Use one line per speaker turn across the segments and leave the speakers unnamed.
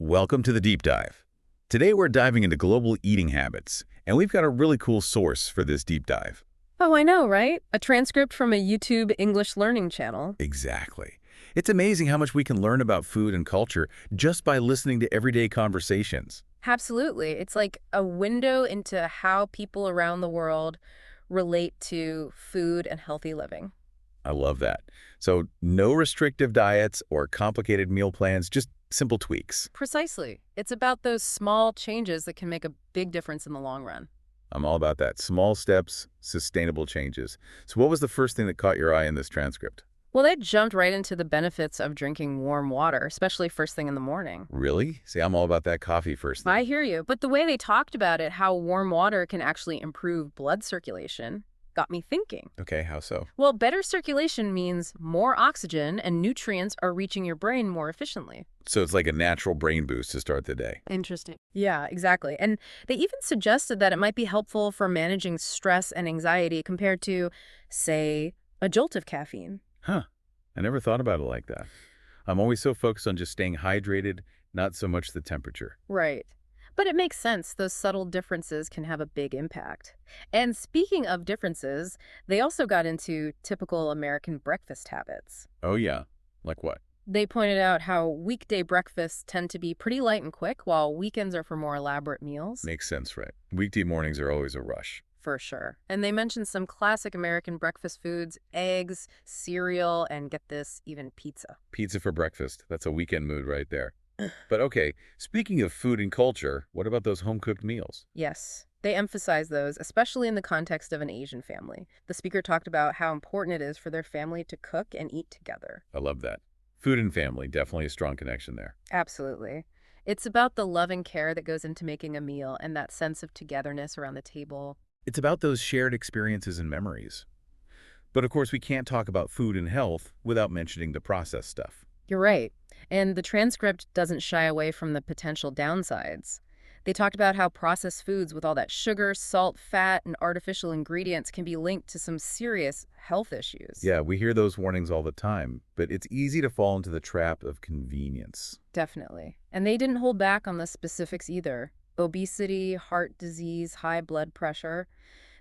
Welcome to the Deep Dive. Today we're diving into global eating habits, and we've got a really cool source for this deep dive.
Oh, I know, right? A transcript from a YouTube English learning channel.
Exactly. It's amazing how much we can learn about food and culture just by listening to everyday conversations.
Absolutely. It's like a window into how people around the world relate to food and healthy living.
I love that. So no restrictive diets or complicated meal plans, just simple tweaks.
Precisely. It's about those small changes that can make a big difference in the long run.
I'm all about that. Small steps, sustainable changes. So what was the first thing that caught your eye in this transcript?
Well, they jumped right into the benefits of drinking warm water, especially first thing in the morning.
Really? See, I'm all about that coffee first thing.
I hear you, but the way they talked about it, how warm water can actually improve blood circulation, got me thinking.
Okay, how so?
Well, better circulation means more oxygen and nutrients are reaching your brain more efficiently.
So it's like a natural brain boost to start the day.
Interesting. Yeah, exactly. And they even suggested that it might be helpful for managing stress and anxiety compared to, say, a jolt of caffeine.
Huh. I never thought about it like that. I'm always so focused on just staying hydrated, not so much the temperature.
Right. But it makes sense. Those subtle differences can have a big impact. And speaking of differences, they also got into typical American breakfast habits.
Oh yeah. Like what?
They pointed out how weekday breakfasts tend to be pretty light and quick, while weekends are for more elaborate meals.
Makes sense, right? Weekday mornings are always a rush.
For sure. And they mentioned some classic American breakfast foods, eggs, cereal, and get this, even pizza.
Pizza for breakfast. That's a weekend mood right there. But okay, speaking of food and culture, what about those home-cooked meals?
Yes, they emphasize those, especially in the context of an Asian family. The speaker talked about how important it is for their family to cook and eat together.
I love that. Food and family, definitely a strong connection there.
Absolutely. It's about the love and care that goes into making a meal and that sense of togetherness around the table.
It's about those shared experiences and memories. But of course, we can't talk about food and health without mentioning the processed stuff.
You're right. And the transcript doesn't shy away from the potential downsides. They talked about how processed foods with all that sugar, salt, fat, and artificial ingredients can be linked to some serious health issues.
Yeah, we hear those warnings all the time, but it's easy to fall into the trap of convenience.
Definitely. And they didn't hold back on the specifics either. Obesity, heart disease, high blood pressure.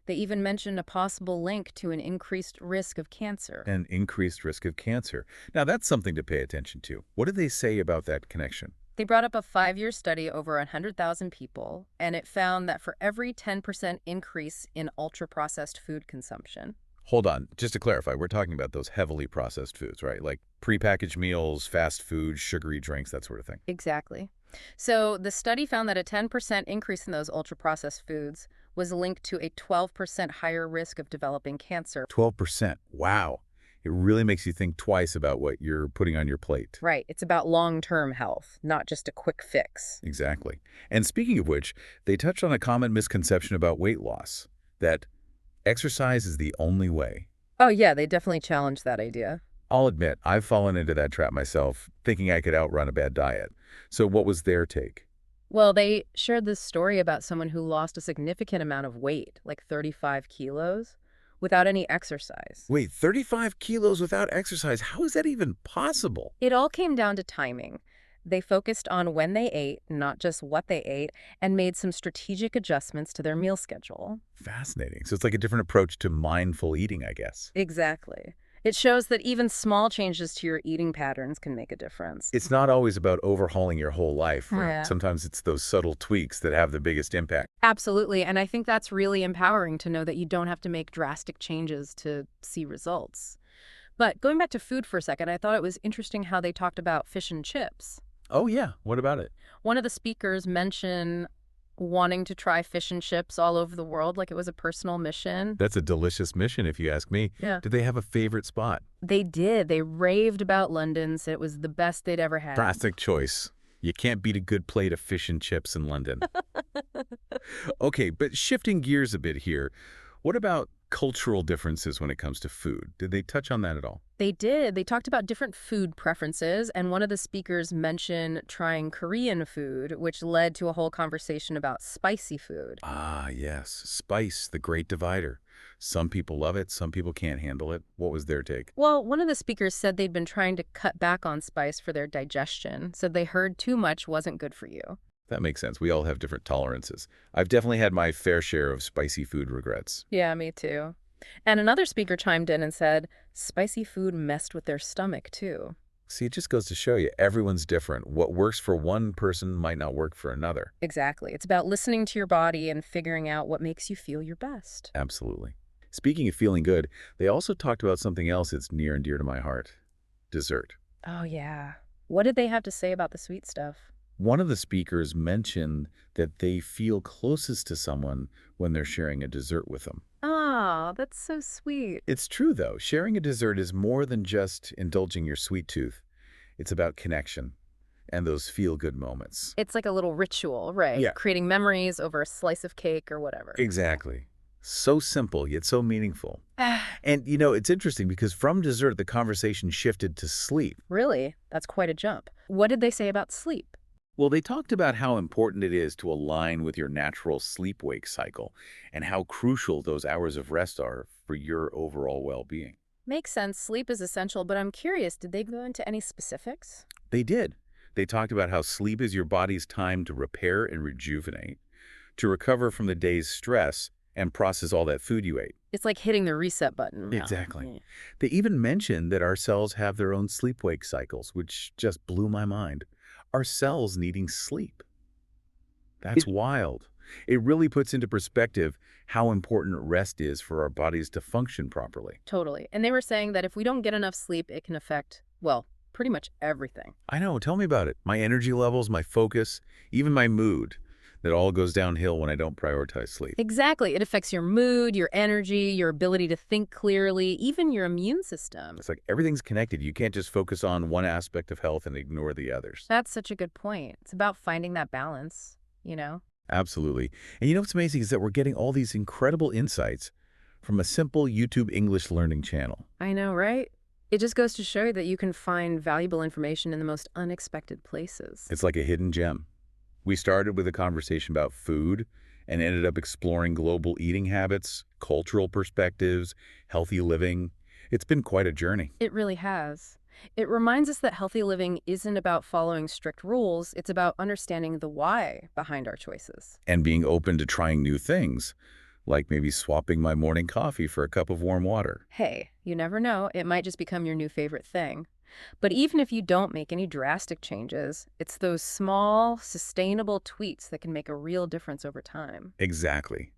They even mentioned a possible link to an increased risk of cancer.
An increased risk of cancer. Now, that's something to pay attention to. What did they say about that connection?
They brought up a 5-year study over 100,000 people, and it found that for every 10% increase in ultra-processed food consumption.
Hold on, just to clarify, we're talking about those heavily processed foods, right? Like prepackaged meals, fast food, sugary drinks, that sort of thing.
Exactly. So the study found that a 10% increase in those ultra-processed foods was linked to a 12% higher risk of developing cancer.
12%. Wow. It really makes you think twice about what you're putting on your plate.
Right. It's about long-term health, not just a quick fix.
Exactly. And speaking of which, they touched on a common misconception about weight loss, that exercise is the only way.
Oh, yeah, they definitely challenged that idea.
I'll admit, I've fallen into that trap myself, thinking I could outrun a bad diet. So what was their take?
Well, they shared this story about someone who lost a significant amount of weight, like 35 kilos, without any exercise.
Wait, 35 kilos without exercise? How is that even possible?
It all came down to timing. They focused on when they ate, not just what they ate, and made some strategic adjustments to their meal schedule.
Fascinating. So it's like a different approach to mindful eating, I guess.
Exactly. It shows that even small changes to your eating patterns can make a difference.
It's not always about overhauling your whole life, right?
Yeah.
Sometimes it's those subtle tweaks that have the biggest impact.
Absolutely, and I think that's really empowering to know that you don't have to make drastic changes to see results. But going back to food for a second, I thought it was interesting how they talked about fish and chips.
Oh, yeah. What about it?
One of the speakers mentioned wanting to try fish and chips all over the world like it was a personal mission.
That's a delicious mission, if you ask me.
Yeah.
Do they have a favorite spot?
They did. They raved about London, said it was the best they'd ever had.
Drastic choice. You can't beat a good plate of fish and chips in London. Okay, but shifting gears a bit here, what about cultural differences when it comes to food? Did they touch on that at all?
They did. They talked about different food preferences, and one of the speakers mentioned trying Korean food, which led to a whole conversation about spicy food.
Ah, yes. Spice, the great divider. Some people love it, some people can't handle it. What was their take?
Well, one of the speakers said they'd been trying to cut back on spice for their digestion, said they heard too much wasn't good for you.
That makes sense. We all have different tolerances. I've definitely had my fair share of spicy food regrets.
Yeah, me too. And another speaker chimed in and said spicy food messed with their stomach, too.
See, it just goes to show you, everyone's different. What works for one person might not work for another.
Exactly. It's about listening to your body and figuring out what makes you feel your best.
Absolutely. Speaking of feeling good, they also talked about something else that's near and dear to my heart. Dessert.
Oh, yeah. What did they have to say about the sweet stuff?
One of the speakers mentioned that they feel closest to someone when they're sharing a dessert with them.
Oh, that's so sweet.
It's true, though. Sharing a dessert is more than just indulging your sweet tooth. It's about connection and those feel-good moments.
It's like a little ritual, right?
Yeah.
Creating memories over a slice of cake or whatever.
Exactly. So simple, yet so meaningful. And, it's interesting because from dessert, the conversation shifted to sleep.
Really? That's quite a jump. What did they say about sleep?
Well, they talked about how important it is to align with your natural sleep-wake cycle and how crucial those hours of rest are for your overall well-being.
Makes sense. Sleep is essential, but I'm curious, did they go into any specifics?
They did. They talked about how sleep is your body's time to repair and rejuvenate, to recover from the day's stress and process all that food you ate.
It's like hitting the reset button.
Exactly.
Yeah.
They even mentioned that our cells have their own sleep-wake cycles, which just blew my mind. Our cells needing sleep. That's wild. It really puts into perspective how important rest is for our bodies to function properly.
Totally. And they were saying that if we don't get enough sleep, it can affect, well, pretty much everything.
I know. Tell me about it. My energy levels, my focus, even my mood. That all goes downhill when I don't prioritize sleep.
Exactly. It affects your mood, your energy, your ability to think clearly, even your immune system.
It's like everything's connected. You can't just focus on one aspect of health and ignore the others.
That's such a good point. It's about finding that balance, you know?
Absolutely. And what's amazing is that we're getting all these incredible insights from a simple YouTube English learning channel.
I know, right? It just goes to show you that you can find valuable information in the most unexpected places.
It's like a hidden gem. We started with a conversation about food and ended up exploring global eating habits, cultural perspectives, healthy living. It's been quite a journey.
It really has. It reminds us that healthy living isn't about following strict rules. It's about understanding the why behind our choices.
And being open to trying new things, like maybe swapping my morning coffee for a cup of warm water.
Hey, you never know. It might just become your new favorite thing. But even if you don't make any drastic changes, it's those small, sustainable tweaks that can make a real difference over time.
Exactly.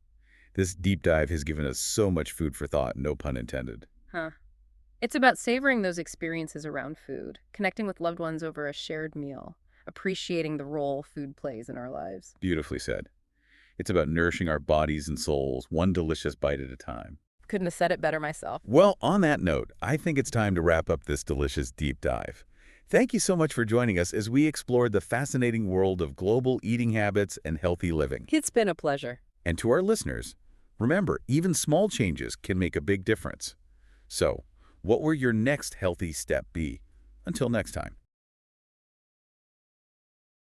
This deep dive has given us so much food for thought, no pun intended.
Huh. It's about savoring those experiences around food, connecting with loved ones over a shared meal, appreciating the role food plays in our lives.
Beautifully said. It's about nourishing our bodies and souls, one delicious bite at a time.
Couldn't have said it better myself.
Well, on that note, I think it's time to wrap up this delicious deep dive. Thank you so much for joining us as we explored the fascinating world of global eating habits and healthy living.
It's been a pleasure.
And to our listeners, remember, even small changes can make a big difference. So, what will your next healthy step be? Until next time.